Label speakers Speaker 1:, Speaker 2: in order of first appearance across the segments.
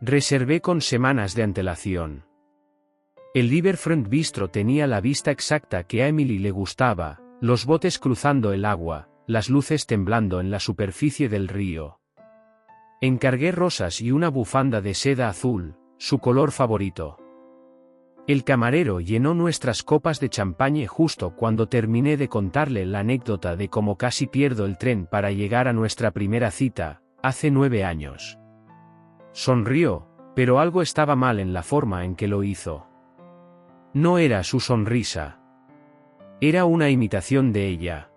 Speaker 1: Reservé con semanas de antelación. El Riverfront Bistro tenía la vista exacta que a Emily le gustaba, los botes cruzando el agua, las luces temblando en la superficie del río. Encargué rosas y una bufanda de seda azul, su color favorito. El camarero llenó nuestras copas de champagne justo cuando terminé de contarle la anécdota de cómo casi pierdo el tren para llegar a nuestra primera cita, hace 9 años. Sonrió, pero algo estaba mal en la forma en que lo hizo. No era su sonrisa. Era una imitación de ella.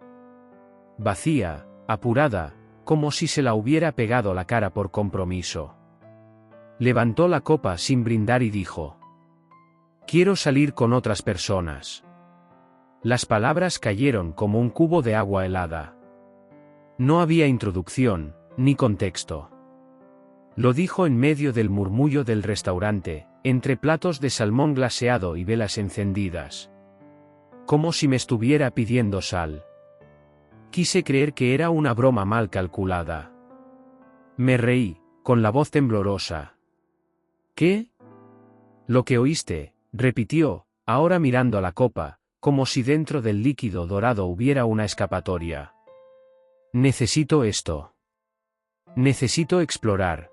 Speaker 1: Vacía, apurada, como si se la hubiera pegado a la cara por compromiso. Levantó la copa sin brindar y dijo: «Quiero salir con otras personas». Las palabras cayeron como un cubo de agua helada. No había introducción, ni contexto. Lo dijo en medio del murmullo del restaurante, entre platos de salmón glaseado y velas encendidas. Como si me estuviera pidiendo sal. Quise creer que era una broma mal calculada. Me reí, con la voz temblorosa. «¿Qué?» «Lo que oíste», repitió, ahora mirando a la copa, como si dentro del líquido dorado hubiera una escapatoria. «Necesito esto. Necesito explorar».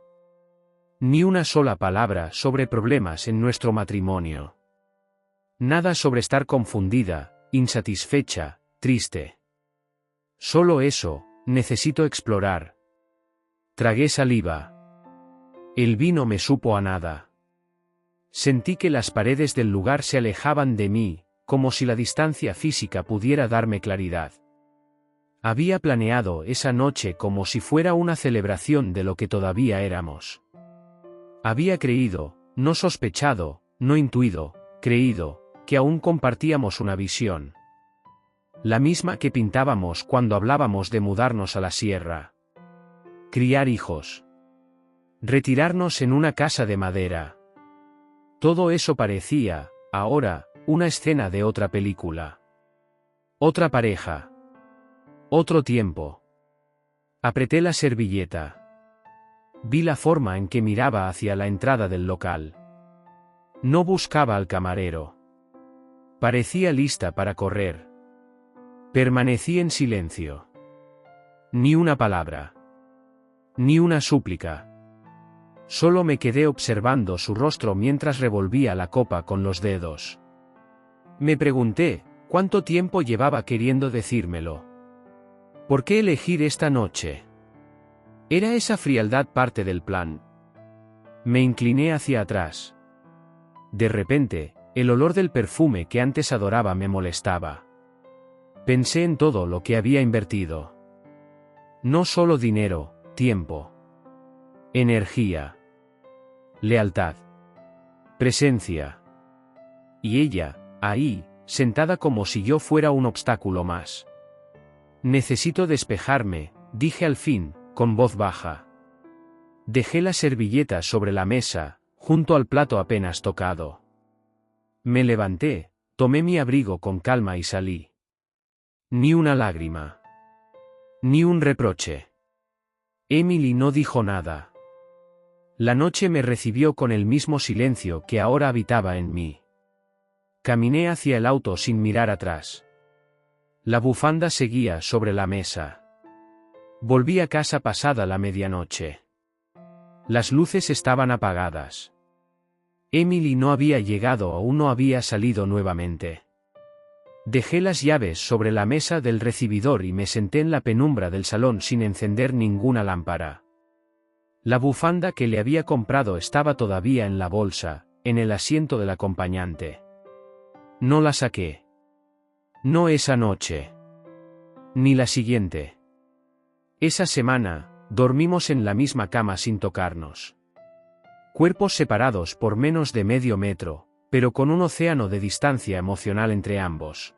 Speaker 1: Ni una sola palabra sobre problemas en nuestro matrimonio. Nada sobre estar confundida, insatisfecha, triste. Solo eso, necesito explorar. Tragué saliva. El vino me supo a nada. Sentí que las paredes del lugar se alejaban de mí, como si la distancia física pudiera darme claridad. Había planeado esa noche como si fuera una celebración de lo que todavía éramos. Había creído, no sospechado, no intuido, creído, que aún compartíamos una visión. La misma que pintábamos cuando hablábamos de mudarnos a la sierra. Criar hijos. Retirarnos en una casa de madera. Todo eso parecía, ahora, una escena de otra película. Otra pareja. Otro tiempo. Apreté la servilleta. Vi la forma en que miraba hacia la entrada del local. No buscaba al camarero. Parecía lista para correr. Permanecí en silencio. Ni una palabra. Ni una súplica. Solo me quedé observando su rostro mientras revolvía la copa con los dedos. Me pregunté, ¿cuánto tiempo llevaba queriendo decírmelo? ¿Por qué elegir esta noche? ¿Era esa frialdad parte del plan? Me incliné hacia atrás. De repente, el olor del perfume que antes adoraba me molestaba. Pensé en todo lo que había invertido. No solo dinero, tiempo. Energía. Lealtad. Presencia. Y ella, ahí, sentada como si yo fuera un obstáculo más. Necesito despejarme, dije al fin, con voz baja. Dejé la servilleta sobre la mesa, junto al plato apenas tocado. Me levanté, tomé mi abrigo con calma y salí. Ni una lágrima. Ni un reproche. Emily no dijo nada. La noche me recibió con el mismo silencio que ahora habitaba en mí. Caminé hacia el auto sin mirar atrás. La bufanda seguía sobre la mesa. Volví a casa pasada la medianoche. Las luces estaban apagadas. Emily no había llegado o aún no había salido nuevamente. Dejé las llaves sobre la mesa del recibidor y me senté en la penumbra del salón sin encender ninguna lámpara. La bufanda que le había comprado estaba todavía en la bolsa, en el asiento del acompañante. No la saqué. No esa noche. Ni la siguiente. Esa semana, dormimos en la misma cama sin tocarnos. Cuerpos separados por menos de medio metro, pero con un océano de distancia emocional entre ambos.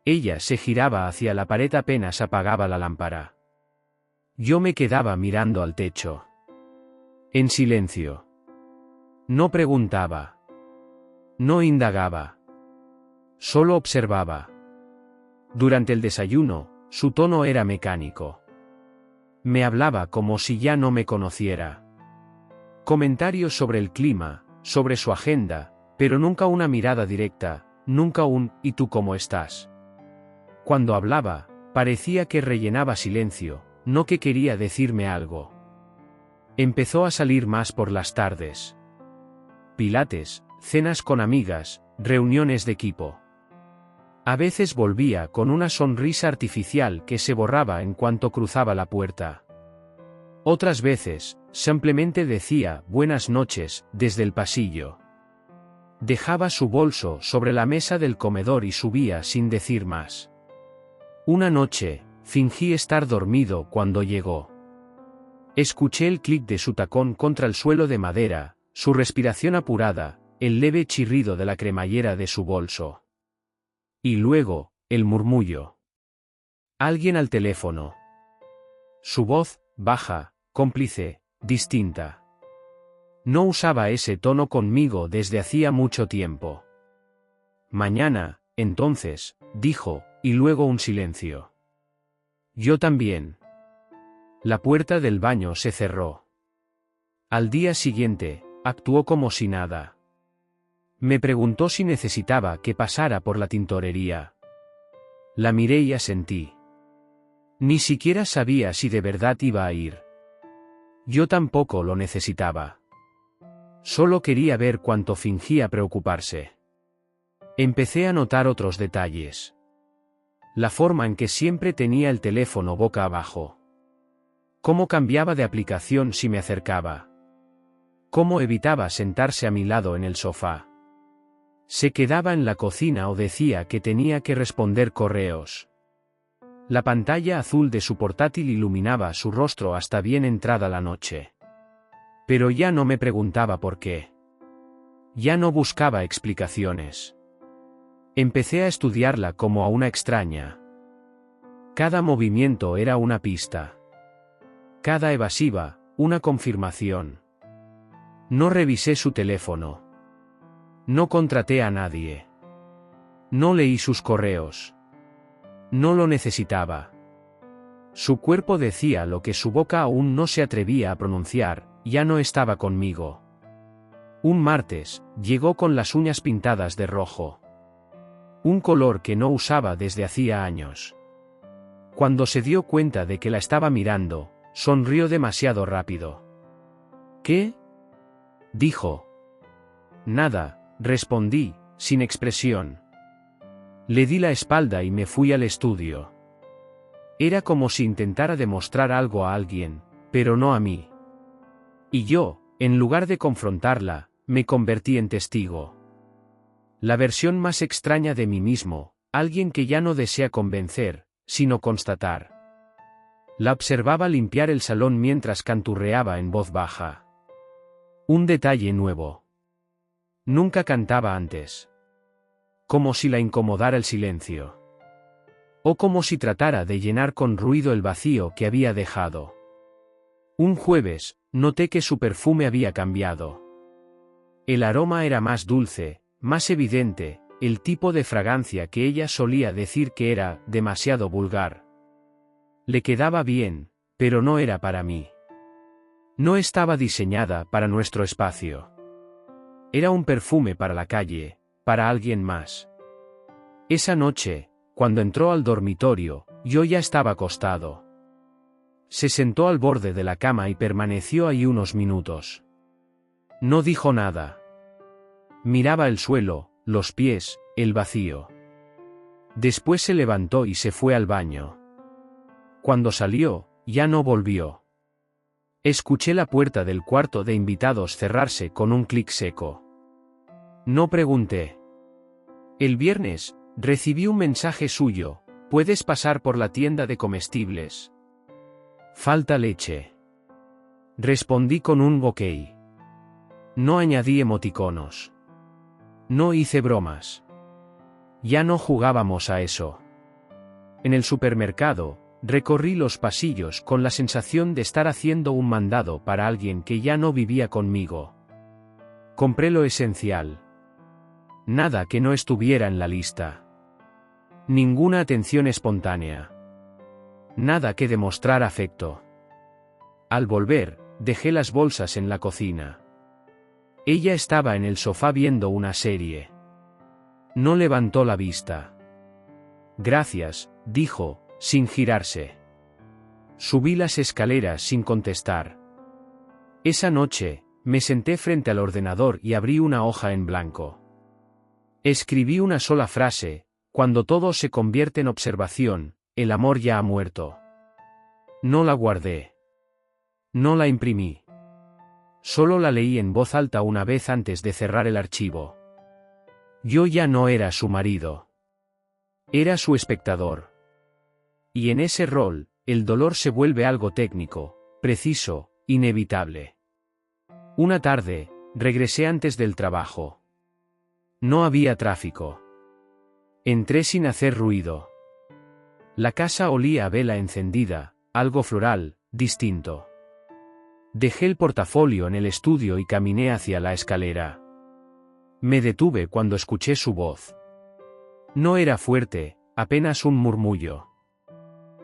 Speaker 1: Ella se giraba hacia la pared apenas apagaba la lámpara. Yo me quedaba mirando al techo. En silencio. No preguntaba. No indagaba. Solo observaba. Durante el desayuno, su tono era mecánico. Me hablaba como si ya no me conociera. Comentarios sobre el clima, sobre su agenda, pero nunca una mirada directa, nunca un «¿y tú cómo estás?». Cuando hablaba, parecía que rellenaba silencio, no que quería decirme algo. Empezó a salir más por las tardes. Pilates, cenas con amigas, reuniones de equipo. A veces volvía con una sonrisa artificial que se borraba en cuanto cruzaba la puerta. Otras veces, simplemente decía «buenas noches» desde el pasillo. Dejaba su bolso sobre la mesa del comedor y subía sin decir más. Una noche, fingí estar dormido cuando llegó. Escuché el clic de su tacón contra el suelo de madera, su respiración apurada, el leve chirrido de la cremallera de su bolso. Y luego, el murmullo. Alguien al teléfono. Su voz, baja, cómplice, distinta. No usaba ese tono conmigo desde hacía mucho tiempo. Mañana, entonces, dijo, y luego un silencio. Yo también. La puerta del baño se cerró. Al día siguiente, actuó como si nada. Me preguntó si necesitaba que pasara por la tintorería. La miré y asentí. Ni siquiera sabía si de verdad iba a ir. Yo tampoco lo necesitaba. Solo quería ver cuánto fingía preocuparse. Empecé a notar otros detalles. La forma en que siempre tenía el teléfono boca abajo. Cómo cambiaba de aplicación si me acercaba. Cómo evitaba sentarse a mi lado en el sofá. Se quedaba en la cocina o decía que tenía que responder correos. La pantalla azul de su portátil iluminaba su rostro hasta bien entrada la noche. Pero ya no me preguntaba por qué. Ya no buscaba explicaciones. Empecé a estudiarla como a una extraña. Cada movimiento era una pista. Cada evasiva, una confirmación. No revisé su teléfono. No contraté a nadie. No leí sus correos. No lo necesitaba. Su cuerpo decía lo que su boca aún no se atrevía a pronunciar, ya no estaba conmigo. Un martes, llegó con las uñas pintadas de rojo. Un color que no usaba desde hacía años. Cuando se dio cuenta de que la estaba mirando, sonrió demasiado rápido. ¿Qué?, dijo. Nada, respondí, sin expresión. Le di la espalda y me fui al estudio. Era como si intentara demostrar algo a alguien, pero no a mí. Y yo, en lugar de confrontarla, me convertí en testigo. La versión más extraña de mí mismo, alguien que ya no desea convencer, sino constatar. La observaba limpiar el salón mientras canturreaba en voz baja. Un detalle nuevo. Nunca cantaba antes. Como si la incomodara el silencio. O como si tratara de llenar con ruido el vacío que había dejado. Un jueves, noté que su perfume había cambiado. El aroma era más dulce, más evidente, el tipo de fragancia que ella solía decir que era demasiado vulgar. Le quedaba bien, pero no era para mí. No estaba diseñada para nuestro espacio. Era un perfume para la calle, para alguien más. Esa noche, cuando entró al dormitorio, yo ya estaba acostado. Se sentó al borde de la cama y permaneció ahí unos minutos. No dijo nada. Miraba el suelo, los pies, el vacío. Después se levantó y se fue al baño. Cuando salió, ya no volvió. Escuché la puerta del cuarto de invitados cerrarse con un clic seco. No pregunté. El viernes, recibí un mensaje suyo: ¿puedes pasar por la tienda de comestibles? Falta leche. Respondí con un ok. No añadí emoticonos. No hice bromas. Ya no jugábamos a eso. En el supermercado, recorrí los pasillos con la sensación de estar haciendo un mandado para alguien que ya no vivía conmigo. Compré lo esencial. Nada que no estuviera en la lista. Ninguna atención espontánea. Nada que demostrar afecto. Al volver, dejé las bolsas en la cocina. Ella estaba en el sofá viendo una serie. No levantó la vista. Gracias, dijo, sin girarse. Subí las escaleras sin contestar. Esa noche, me senté frente al ordenador y abrí una hoja en blanco. Escribí una sola frase: cuando todo se convierte en observación, el amor ya ha muerto. No la guardé. No la imprimí. Solo la leí en voz alta una vez antes de cerrar el archivo. Yo ya no era su marido. Era su espectador. Y en ese rol, el dolor se vuelve algo técnico, preciso, inevitable. Una tarde, regresé antes del trabajo. No había tráfico. Entré sin hacer ruido. La casa olía a vela encendida, algo floral, distinto. Dejé el portafolio en el estudio y caminé hacia la escalera. Me detuve cuando escuché su voz. No era fuerte, apenas un murmullo.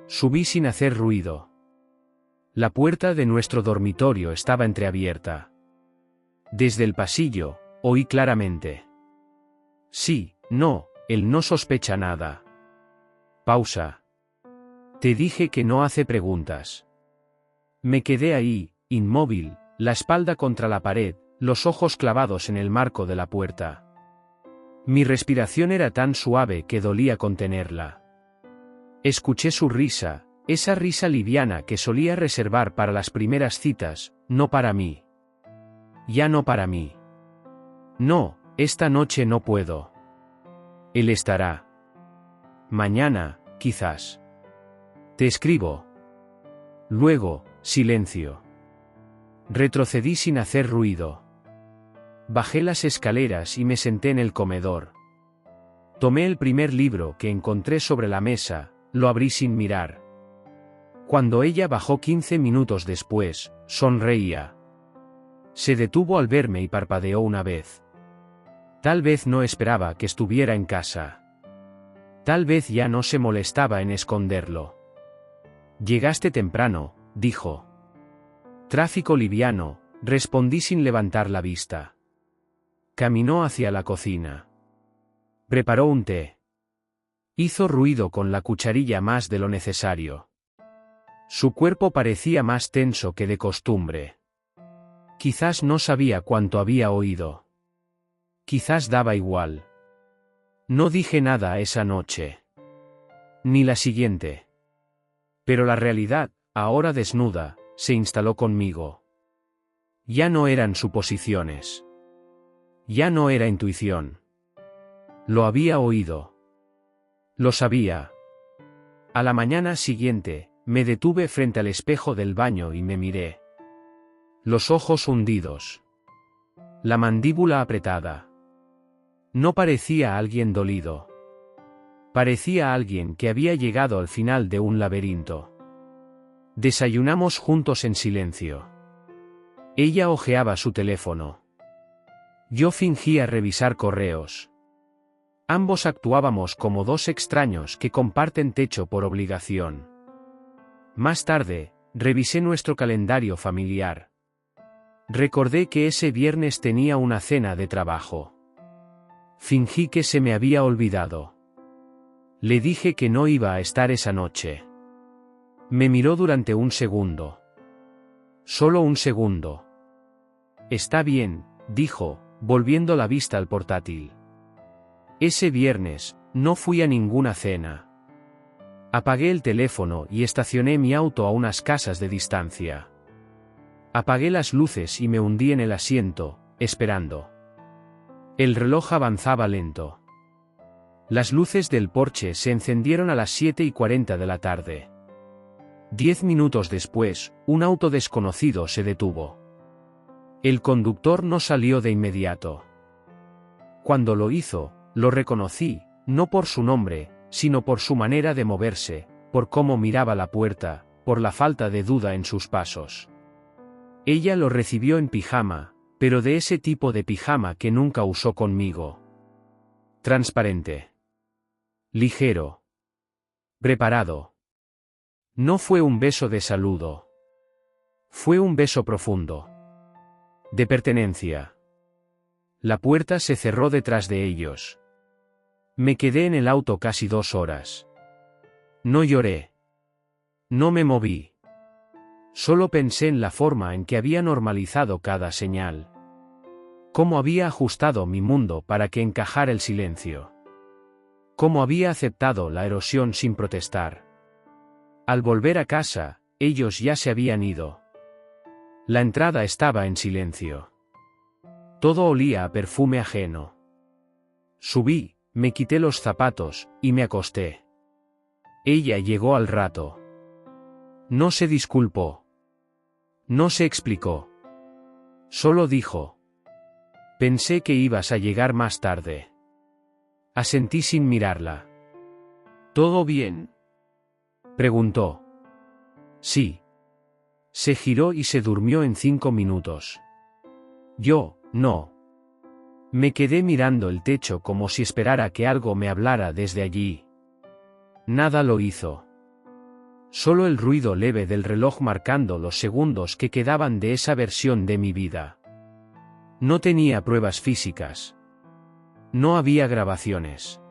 Speaker 1: Subí sin hacer ruido. La puerta de nuestro dormitorio estaba entreabierta. Desde el pasillo, oí claramente. Sí, no, él no sospecha nada. Pausa. Te dije que no hace preguntas. Me quedé ahí, inmóvil, la espalda contra la pared, los ojos clavados en el marco de la puerta. Mi respiración era tan suave que dolía contenerla. Escuché su risa, esa risa liviana que solía reservar para las primeras citas, no para mí. Ya no para mí. No, esta noche no puedo. Él estará. Mañana, quizás. Te escribo. Luego, silencio. Retrocedí sin hacer ruido. Bajé las escaleras y me senté en el comedor. Tomé el primer libro que encontré sobre la mesa, lo abrí sin mirar. Cuando ella bajó 15 minutos después, sonreía. Se detuvo al verme y parpadeó una vez. Tal vez no esperaba que estuviera en casa. Tal vez ya no se molestaba en esconderlo. Llegaste temprano, dijo. Tráfico liviano, respondí sin levantar la vista. Caminó hacia la cocina. Preparó un té. Hizo ruido con la cucharilla más de lo necesario. Su cuerpo parecía más tenso que de costumbre. Quizás no sabía cuánto había oído. Quizás daba igual. No dije nada esa noche. Ni la siguiente. Pero la realidad, ahora desnuda, se instaló conmigo. Ya no eran suposiciones. Ya no era intuición. Lo había oído. Lo sabía. A la mañana siguiente, me detuve frente al espejo del baño y me miré. Los ojos hundidos. La mandíbula apretada. No parecía alguien dolido. Parecía alguien que había llegado al final de un laberinto. Desayunamos juntos en silencio. Ella hojeaba su teléfono. Yo fingía revisar correos. Ambos actuábamos como dos extraños que comparten techo por obligación. Más tarde, revisé nuestro calendario familiar. Recordé que ese viernes tenía una cena de trabajo. Fingí que se me había olvidado. Le dije que no iba a estar esa noche. Me miró durante un segundo. Solo un segundo. Está bien, dijo, volviendo la vista al portátil. Ese viernes, no fui a ninguna cena. Apagué el teléfono y estacioné mi auto a unas casas de distancia. Apagué las luces y me hundí en el asiento, esperando. El reloj avanzaba lento. Las luces del porche se encendieron a las 7:40 de la tarde. 10 minutos después, un auto desconocido se detuvo. El conductor no salió de inmediato. Cuando lo hizo, lo reconocí, no por su nombre, sino por su manera de moverse, por cómo miraba la puerta, por la falta de duda en sus pasos. Ella lo recibió en pijama, pero de ese tipo de pijama que nunca usó conmigo. Transparente. Ligero. Preparado. No fue un beso de saludo. Fue un beso profundo. De pertenencia. La puerta se cerró detrás de ellos. Me quedé en el auto casi 2 horas. No lloré. No me moví. Solo pensé en la forma en que había normalizado cada señal. Cómo había ajustado mi mundo para que encajara el silencio. Cómo había aceptado la erosión sin protestar. Al volver a casa, ellos ya se habían ido. La entrada estaba en silencio. Todo olía a perfume ajeno. Subí, me quité los zapatos, y me acosté. Ella llegó al rato. No se disculpó. No se explicó. Solo dijo: pensé que ibas a llegar más tarde. Asentí sin mirarla. ¿Todo bien?, preguntó. Sí. Se giró y se durmió en 5 minutos. Yo, no. Me quedé mirando el techo como si esperara que algo me hablara desde allí. Nada lo hizo. Solo el ruido leve del reloj marcando los segundos que quedaban de esa versión de mi vida. No tenía pruebas físicas. No había grabaciones.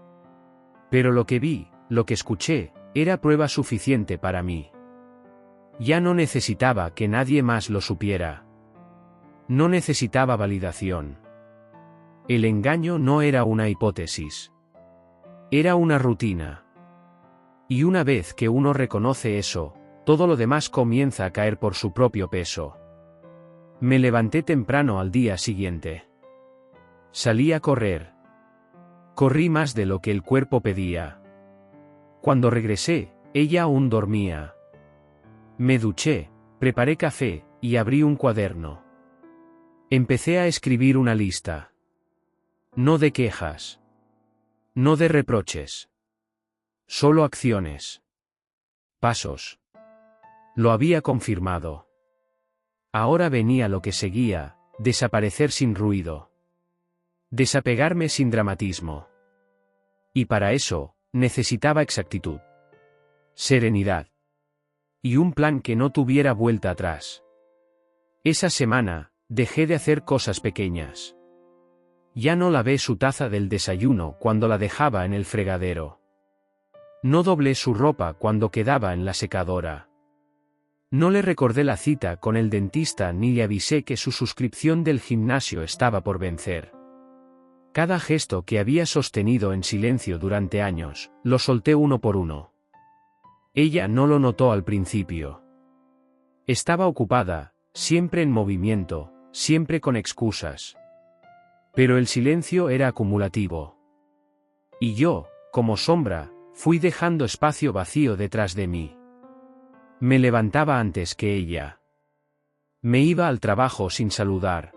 Speaker 1: Pero lo que vi, lo que escuché, era prueba suficiente para mí. Ya no necesitaba que nadie más lo supiera. No necesitaba validación. El engaño no era una hipótesis. Era una rutina. Y una vez que uno reconoce eso, todo lo demás comienza a caer por su propio peso. Me levanté temprano al día siguiente. Salí a correr. Corrí más de lo que el cuerpo pedía. Cuando regresé, ella aún dormía. Me duché, preparé café, y abrí un cuaderno. Empecé a escribir una lista. No de quejas. No de reproches. Solo acciones. Pasos. Lo había confirmado. Ahora venía lo que seguía: desaparecer sin ruido. Desapegarme sin dramatismo. Y para eso, necesitaba exactitud. Serenidad. Y un plan que no tuviera vuelta atrás. Esa semana, dejé de hacer cosas pequeñas. Ya no lavé su taza del desayuno cuando la dejaba en el fregadero. No doblé su ropa cuando quedaba en la secadora. No le recordé la cita con el dentista ni le avisé que su suscripción del gimnasio estaba por vencer. Cada gesto que había sostenido en silencio durante años, lo solté uno por uno. Ella no lo notó al principio. Estaba ocupada, siempre en movimiento, siempre con excusas. Pero el silencio era acumulativo. Y yo, como sombra, fui dejando espacio vacío detrás de mí. Me levantaba antes que ella. Me iba al trabajo sin saludar.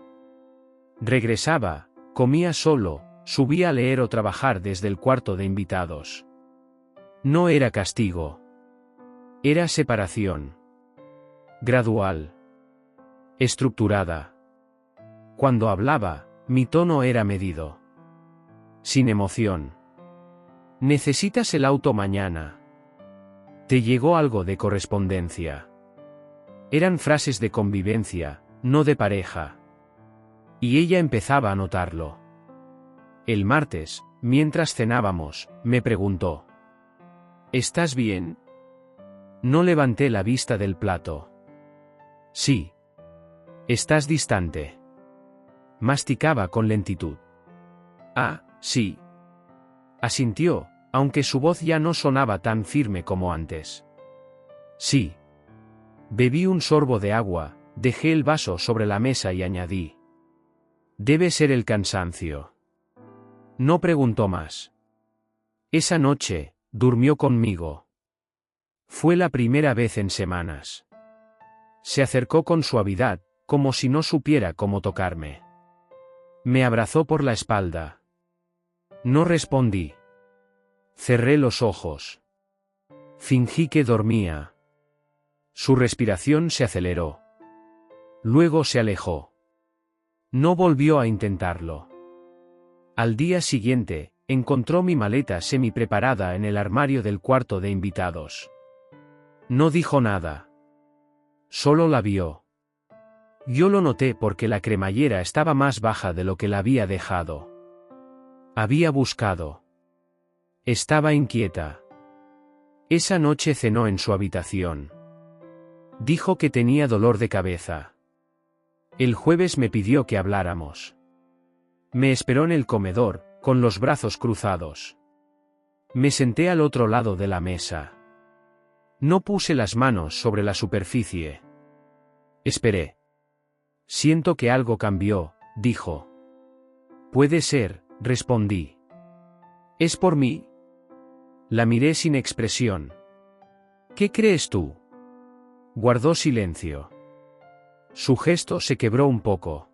Speaker 1: Regresaba, comía solo, subía a leer o trabajar desde el cuarto de invitados. No era castigo. Era separación. Gradual. Estructurada. Cuando hablaba, mi tono era medido. Sin emoción. ¿Necesitas el auto mañana? ¿Te llegó algo de correspondencia? Eran frases de convivencia, no de pareja. Y ella empezaba a notarlo. El martes, mientras cenábamos, me preguntó: ¿estás bien? No levanté la vista del plato. Sí. Estás distante. Masticaba con lentitud. Ah, sí. Asintió, aunque su voz ya no sonaba tan firme como antes. Sí. Bebí un sorbo de agua, dejé el vaso sobre la mesa y añadí: debe ser el cansancio. No preguntó más. Esa noche, durmió conmigo. Fue la primera vez en semanas. Se acercó con suavidad, como si no supiera cómo tocarme. Me abrazó por la espalda. No respondí. Cerré los ojos. Fingí que dormía. Su respiración se aceleró. Luego se alejó. No volvió a intentarlo. Al día siguiente, encontró mi maleta semi-preparada en el armario del cuarto de invitados. No dijo nada. Solo la vio. Yo lo noté porque la cremallera estaba más baja de lo que la había dejado. Había buscado. Estaba inquieta. Esa noche cenó en su habitación. Dijo que tenía dolor de cabeza. El jueves me pidió que habláramos. Me esperó en el comedor, con los brazos cruzados. Me senté al otro lado de la mesa. No puse las manos sobre la superficie. Esperé. Siento que algo cambió, dijo. Puede ser, respondí. ¿Es por mí? La miré sin expresión. ¿Qué crees tú? Guardó silencio. Su gesto se quebró un poco.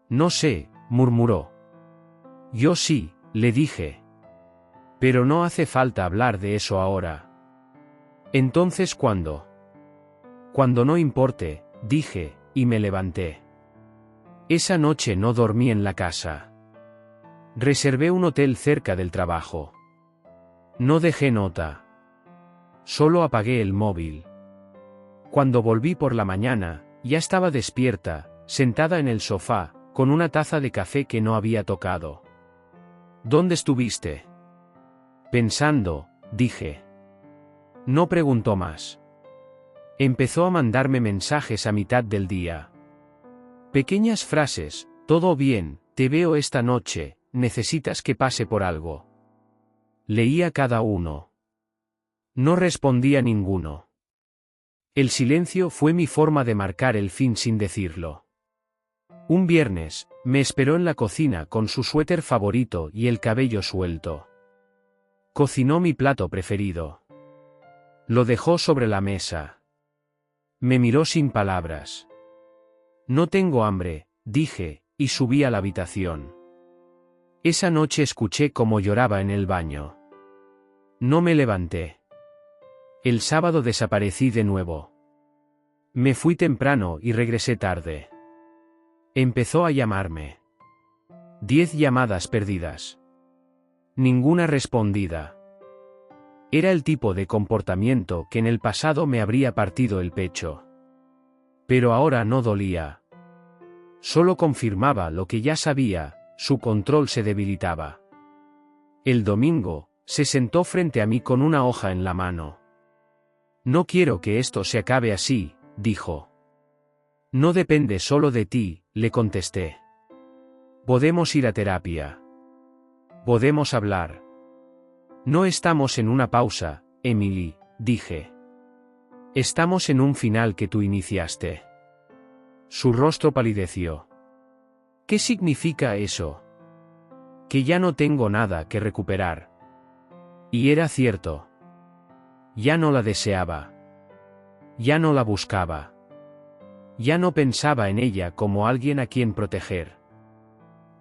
Speaker 1: No sé, murmuró. Yo sí, le dije. Pero no hace falta hablar de eso ahora. Entonces, ¿cuándo? Cuando no importe, dije, y me levanté. Esa noche no dormí en la casa. Reservé un hotel cerca del trabajo. No dejé nota. Solo apagué el móvil. Cuando volví por la mañana, ya estaba despierta, sentada en el sofá, con una taza de café que no había tocado. ¿Dónde estuviste? Pensando, dije. No preguntó más. Empezó a mandarme mensajes a mitad del día. Pequeñas frases: todo bien, te veo esta noche, necesitas que pase por algo. Leía cada uno. No respondía ninguno. El silencio fue mi forma de marcar el fin sin decirlo. Un viernes, me esperó en la cocina con su suéter favorito y el cabello suelto. Cocinó mi plato preferido. Lo dejó sobre la mesa. Me miró sin palabras. No tengo hambre, dije, y subí a la habitación. Esa noche escuché cómo lloraba en el baño. No me levanté. El sábado desaparecí de nuevo. Me fui temprano y regresé tarde. Empezó a llamarme. 10 llamadas perdidas. Ninguna respondida. Era el tipo de comportamiento que en el pasado me habría partido el pecho. Pero ahora no dolía. Solo confirmaba lo que ya sabía, su control se debilitaba. El domingo, se sentó frente a mí con una hoja en la mano. No quiero que esto se acabe así, dijo. No depende solo de ti, le contesté. Podemos ir a terapia. Podemos hablar. No estamos en una pausa, Emily, dije. Estamos en un final que tú iniciaste. Su rostro palideció. ¿Qué significa eso? Que ya no tengo nada que recuperar. Y era cierto. Ya no la deseaba. Ya no la buscaba. Ya no pensaba en ella como alguien a quien proteger.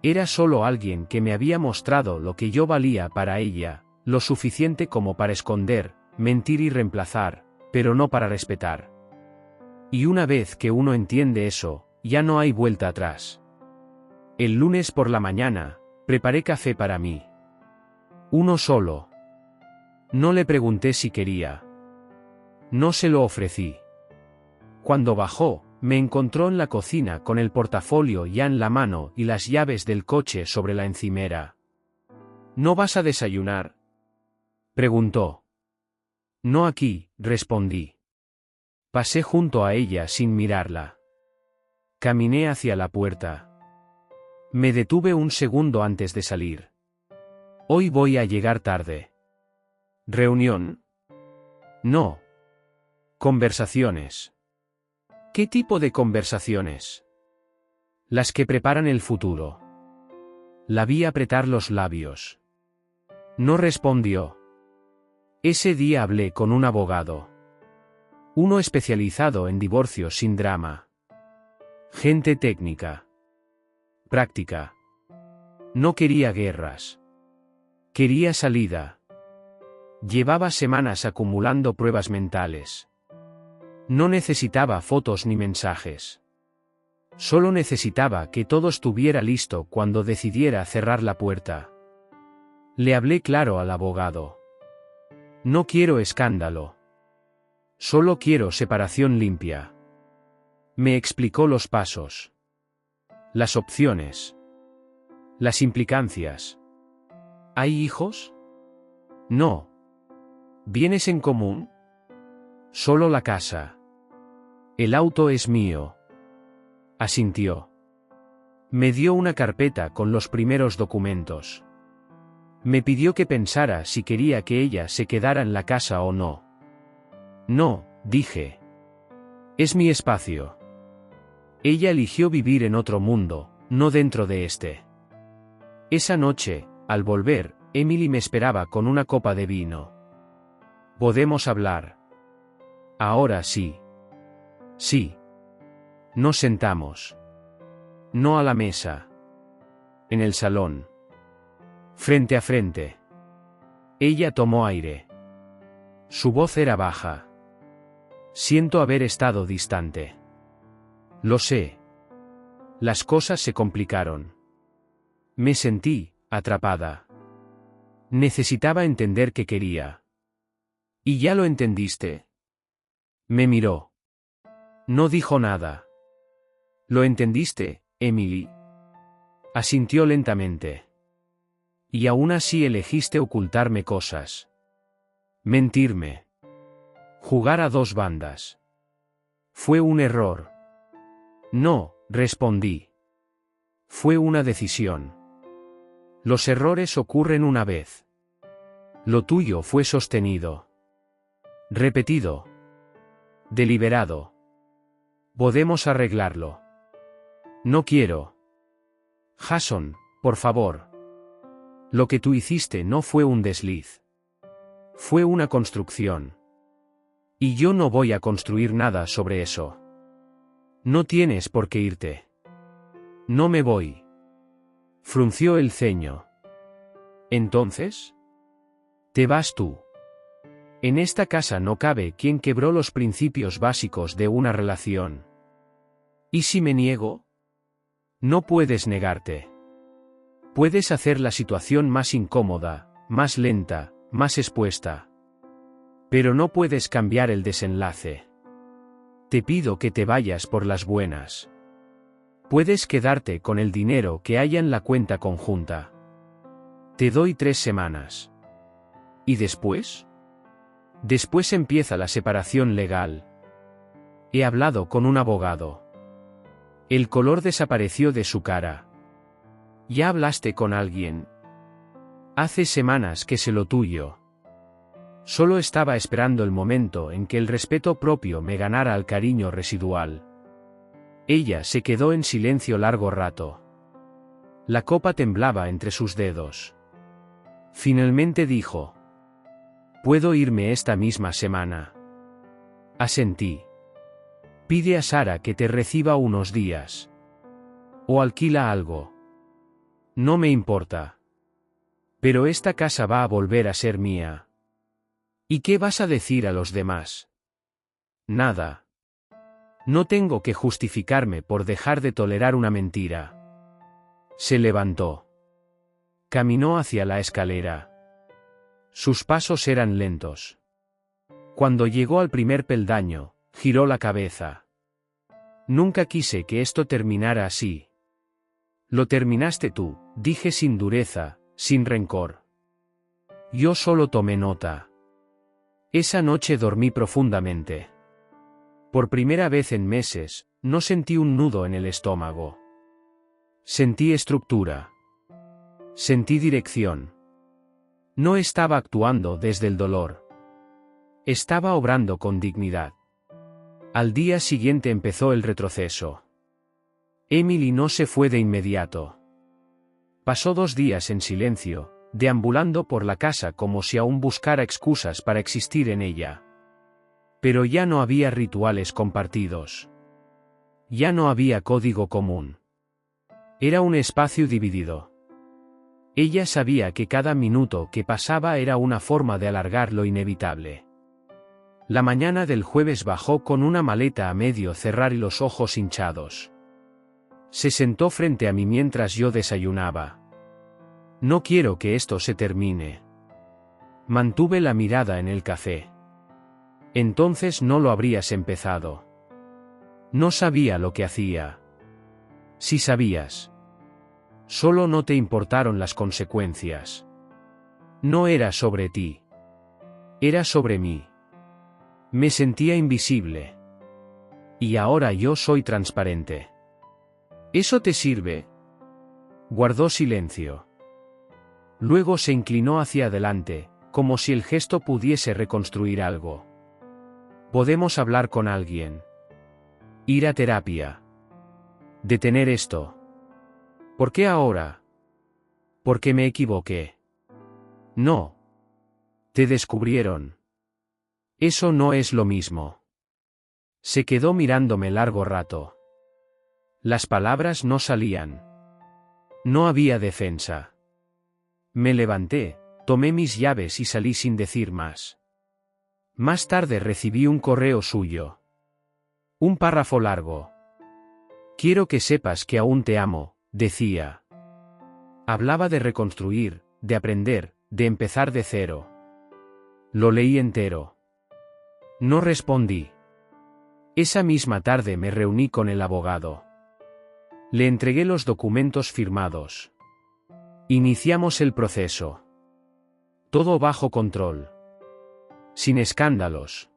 Speaker 1: Era solo alguien que me había mostrado lo que yo valía para ella, lo suficiente como para esconder, mentir y reemplazar, pero no para respetar. Y una vez que uno entiende eso, ya no hay vuelta atrás. El lunes por la mañana, preparé café para mí. Uno solo. No le pregunté si quería. No se lo ofrecí. Cuando bajó, me encontró en la cocina con el portafolio ya en la mano y las llaves del coche sobre la encimera. ¿No vas a desayunar?, preguntó. No aquí, respondí. Pasé junto a ella sin mirarla. Caminé hacia la puerta. Me detuve un segundo antes de salir. Hoy voy a llegar tarde. ¿Reunión? No. Conversaciones. ¿Qué tipo de conversaciones? Las que preparan el futuro. La vi apretar los labios. No respondió. Ese día hablé con un abogado. Uno especializado en divorcios sin drama. Gente técnica. Práctica. No quería guerras. Quería salida. Llevaba semanas acumulando pruebas mentales. No necesitaba fotos ni mensajes. Solo necesitaba que todo estuviera listo cuando decidiera cerrar la puerta. Le hablé claro al abogado. No quiero escándalo. Solo quiero separación limpia. Me explicó los pasos. Las opciones. Las implicancias. ¿Hay hijos? No. ¿Bienes en común? Solo la casa. El auto es mío. Asintió. Me dio una carpeta con los primeros documentos. Me pidió que pensara si quería que ella se quedara en la casa o no. No, dije. Es mi espacio. Ella eligió vivir en otro mundo, no dentro de este. Esa noche, al volver, Emily me esperaba con una copa de vino. ¿Podemos hablar? Ahora sí. Sí. Nos sentamos. No a la mesa. En el salón. Frente a frente. Ella tomó aire. Su voz era baja. Siento haber estado distante. Lo sé. Las cosas se complicaron. Me sentí atrapada. Necesitaba entender qué quería. ¿Y ya lo entendiste? Me miró. No dijo nada. ¿Lo entendiste, Emily? Asintió lentamente. Y aún así elegiste ocultarme cosas. Mentirme. Jugar a dos bandas. Fue un error. No, respondí. Fue una decisión. Los errores ocurren una vez. Lo tuyo fue sostenido. Repetido. Deliberado. Podemos arreglarlo. No quiero. Jason, por favor. Lo que tú hiciste no fue un desliz. Fue una construcción. Y yo no voy a construir nada sobre eso. No tienes por qué irte. No me voy. Frunció el ceño. ¿Entonces? Te vas tú. En esta casa no cabe quien quebró los principios básicos de una relación. ¿Y si me niego? No puedes negarte. Puedes hacer la situación más incómoda, más lenta, más expuesta. Pero no puedes cambiar el desenlace. Te pido que te vayas por las buenas. Puedes quedarte con el dinero que haya en la cuenta conjunta. Te doy 3 semanas. ¿Y después? Después empieza la separación legal. He hablado con un abogado. El color desapareció de su cara. ¿Ya hablaste con alguien? Hace semanas que sé lo tuyo. Solo estaba esperando el momento en que el respeto propio me ganara al cariño residual. Ella se quedó en silencio largo rato. La copa temblaba entre sus dedos. Finalmente dijo: «Puedo irme esta misma semana». Asentí. «Pide a Sara que te reciba unos días. O alquila algo. No me importa. Pero esta casa va a volver a ser mía». ¿Y qué vas a decir a los demás? Nada. No tengo que justificarme por dejar de tolerar una mentira. Se levantó. Caminó hacia la escalera. Sus pasos eran lentos. Cuando llegó al primer peldaño, giró la cabeza. Nunca quise que esto terminara así. Lo terminaste tú, dije sin dureza, sin rencor. Yo solo tomé nota. Esa noche dormí profundamente. Por primera vez en meses, no sentí un nudo en el estómago. Sentí estructura. Sentí dirección. No estaba actuando desde el dolor. Estaba obrando con dignidad. Al día siguiente empezó el retroceso. Emily no se fue de inmediato. Pasó 2 días en silencio, deambulando por la casa como si aún buscara excusas para existir en ella. Pero ya no había rituales compartidos. Ya no había código común. Era un espacio dividido. Ella sabía que cada minuto que pasaba era una forma de alargar lo inevitable. La mañana del jueves bajó con una maleta a medio cerrar y los ojos hinchados. Se sentó frente a mí mientras yo desayunaba. No quiero que esto se termine. Mantuve la mirada en el café. Entonces no lo habrías empezado. No sabía lo que hacía. Si sabías. Solo no te importaron las consecuencias. No era sobre ti. Era sobre mí. Me sentía invisible. Y ahora yo soy transparente. ¿Eso te sirve? Guardó silencio. Luego se inclinó hacia adelante, como si el gesto pudiese reconstruir algo. Podemos hablar con alguien. Ir a terapia. Detener esto. ¿Por qué ahora? Porque me equivoqué. No. Te descubrieron. Eso no es lo mismo. Se quedó mirándome largo rato. Las palabras no salían. No había defensa. Me levanté, tomé mis llaves y salí sin decir más. Más tarde recibí un correo suyo. Un párrafo largo. Quiero que sepas que aún te amo, decía. Hablaba de reconstruir, de aprender, de empezar de cero. Lo leí entero. No respondí. Esa misma tarde me reuní con el abogado. Le entregué los documentos firmados. Iniciamos el proceso. Todo bajo control. Sin escándalos.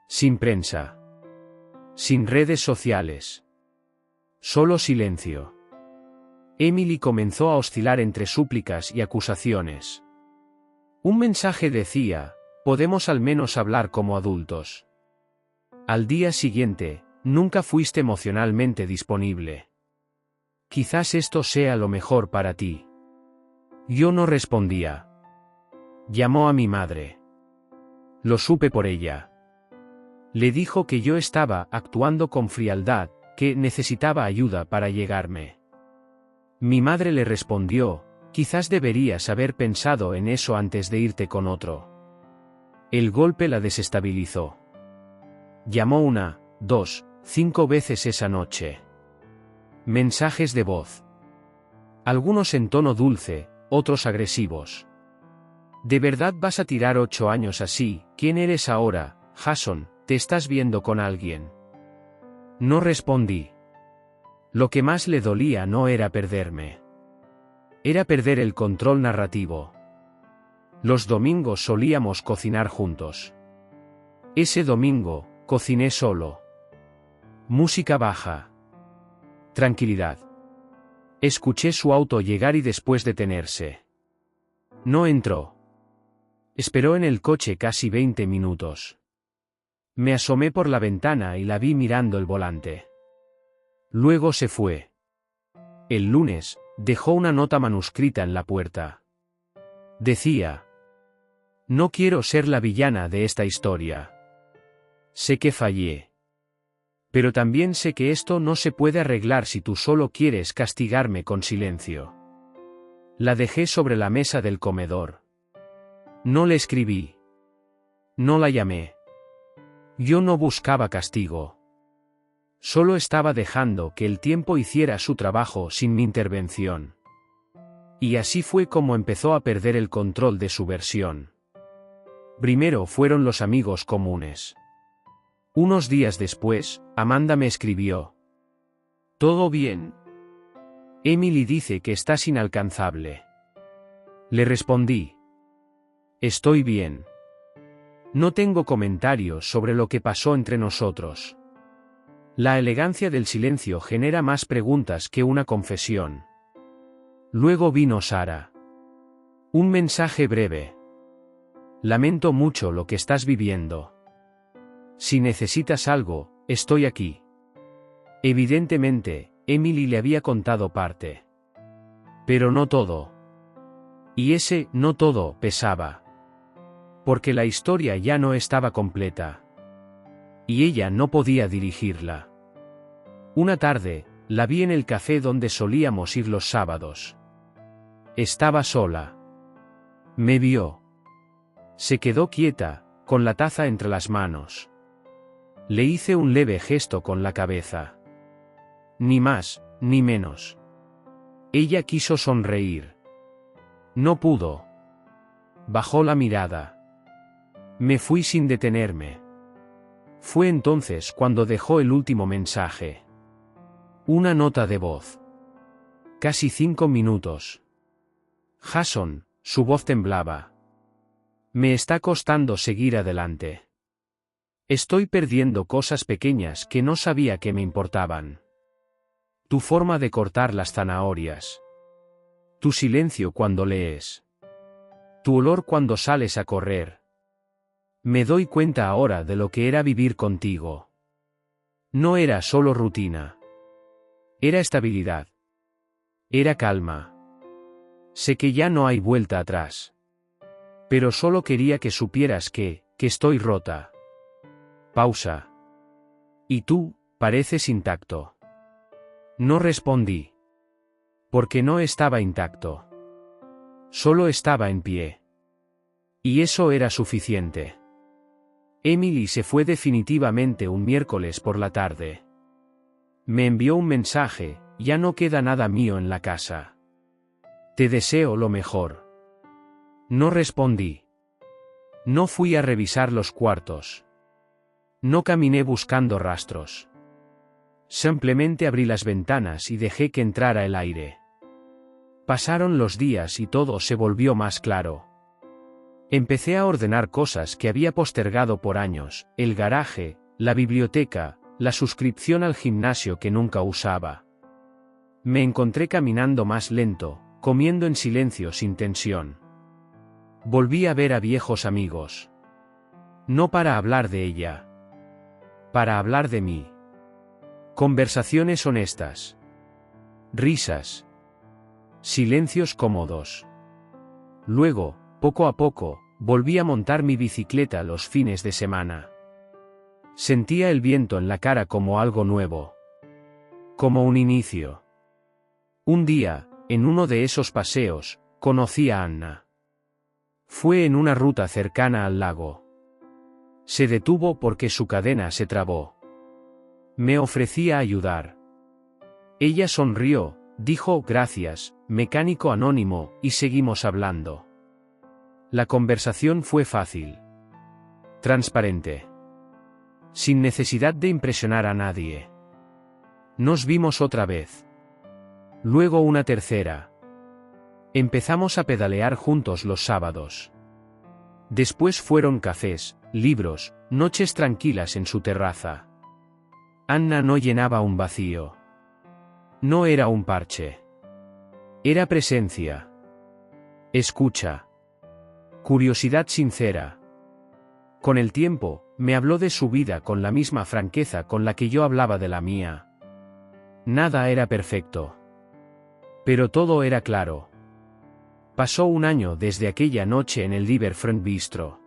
Speaker 1: Sin prensa. Sin redes sociales. Solo silencio. Emily comenzó a oscilar entre súplicas y acusaciones. Un mensaje decía, podemos al menos hablar como adultos. Al día siguiente, nunca fuiste emocionalmente disponible. Quizás esto sea lo mejor para ti. Yo no respondía. Llamó a mi madre. Lo supe por ella. Le dijo que yo estaba actuando con frialdad, que necesitaba ayuda para llegarme. Mi madre le respondió, quizás deberías haber pensado en eso antes de irte con otro. El golpe la desestabilizó. Llamó 1, 2, 5 veces esa noche. Mensajes de voz. Algunos en tono dulce, otros agresivos. ¿De verdad vas a tirar 8 años así? ¿Quién eres ahora, Jason? ¿Te estás viendo con alguien? No respondí. Lo que más le dolía no era perderme. Era perder el control narrativo. Los domingos solíamos cocinar juntos. Ese domingo, cociné solo. Música baja. Tranquilidad. Escuché su auto llegar y después detenerse. No entró. Esperó en el coche casi 20 minutos. Me asomé por la ventana y la vi mirando el volante. Luego se fue. El lunes, dejó una nota manuscrita en la puerta. Decía: no quiero ser la villana de esta historia. Sé que fallé. Pero también sé que esto no se puede arreglar si tú solo quieres castigarme con silencio. La dejé sobre la mesa del comedor. No le escribí. No la llamé. Yo no buscaba castigo. Solo estaba dejando que el tiempo hiciera su trabajo sin mi intervención. Y así fue como empezó a perder el control de su versión. Primero fueron los amigos comunes. Unos días después, Amanda me escribió: ¿todo bien? Emily dice que estás inalcanzable. Le respondí: estoy bien. No tengo comentarios sobre lo que pasó entre nosotros. La elegancia del silencio genera más preguntas que una confesión. Luego vino Sara. Un mensaje breve. Lamento mucho lo que estás viviendo. Si necesitas algo, estoy aquí. Evidentemente, Emily le había contado parte. Pero no todo. Y ese no todo pesaba. Porque la historia ya no estaba completa. Y ella no podía dirigirla. Una tarde, la vi en el café donde solíamos ir los sábados. Estaba sola. Me vio. Se quedó quieta, con la taza entre las manos. Le hice un leve gesto con la cabeza. Ni más, ni menos. Ella quiso sonreír. No pudo. Bajó la mirada. Me fui sin detenerme. Fue entonces cuando dejó el último mensaje. Una nota de voz. Casi 5 minutos. Jason, su voz temblaba. Me está costando seguir adelante. Estoy perdiendo cosas pequeñas que no sabía que me importaban. Tu forma de cortar las zanahorias. Tu silencio cuando lees. Tu olor cuando sales a correr. Me doy cuenta ahora de lo que era vivir contigo. No era solo rutina. Era estabilidad. Era calma. Sé que ya no hay vuelta atrás. Pero solo quería que supieras que estoy rota. Pausa. Y tú, pareces intacto. No respondí. Porque no estaba intacto. Solo estaba en pie. Y eso era suficiente. Emily se fue definitivamente un miércoles por la tarde. Me envió un mensaje: ya no queda nada mío en la casa. Te deseo lo mejor. No respondí. No fui a revisar los cuartos. No caminé buscando rastros. Simplemente abrí las ventanas y dejé que entrara el aire. Pasaron los días y todo se volvió más claro. Empecé a ordenar cosas que había postergado por años: el garaje, la biblioteca, la suscripción al gimnasio que nunca usaba. Me encontré caminando más lento, comiendo en silencio sin tensión. Volví a ver a viejos amigos. No para hablar de ella. Para hablar de mí. Conversaciones honestas. Risas. Silencios cómodos. Luego, poco a poco, volví a montar mi bicicleta los fines de semana. Sentía el viento en la cara como algo nuevo. Como un inicio. Un día, en uno de esos paseos, conocí a Anna. Fue en una ruta cercana al lago. Se detuvo porque su cadena se trabó. Me ofrecí a ayudar. Ella sonrió, dijo gracias, mecánico anónimo, y seguimos hablando. La conversación fue fácil. Transparente. Sin necesidad de impresionar a nadie. Nos vimos otra vez. Luego una tercera. Empezamos a pedalear juntos los sábados. Después fueron cafés, libros, noches tranquilas en su terraza. Anna no llenaba un vacío. No era un parche. Era presencia. Escucha. Curiosidad sincera. Con el tiempo, me habló de su vida con la misma franqueza con la que yo hablaba de la mía. Nada era perfecto. Pero todo era claro. Pasó un año desde aquella noche en el Riverfront Bistro.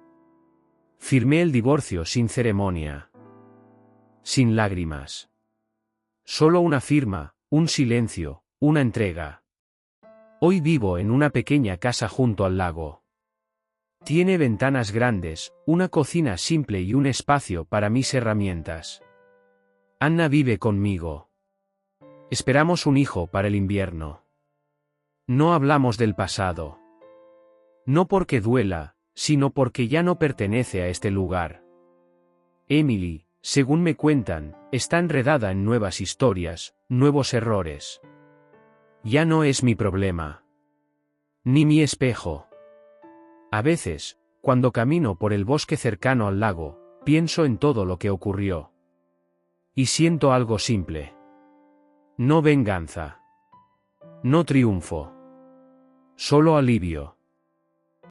Speaker 1: Firmé el divorcio sin ceremonia. Sin lágrimas. Solo una firma, un silencio, una entrega. Hoy vivo en una pequeña casa junto al lago. Tiene ventanas grandes, una cocina simple y un espacio para mis herramientas. Anna vive conmigo. Esperamos un hijo para el invierno. No hablamos del pasado. No porque duela, sino porque ya no pertenece a este lugar. Emily, según me cuentan, está enredada en nuevas historias, nuevos errores. Ya no es mi problema. Ni mi espejo. A veces, cuando camino por el bosque cercano al lago, pienso en todo lo que ocurrió. Y siento algo simple. No venganza. No triunfo. Solo alivio.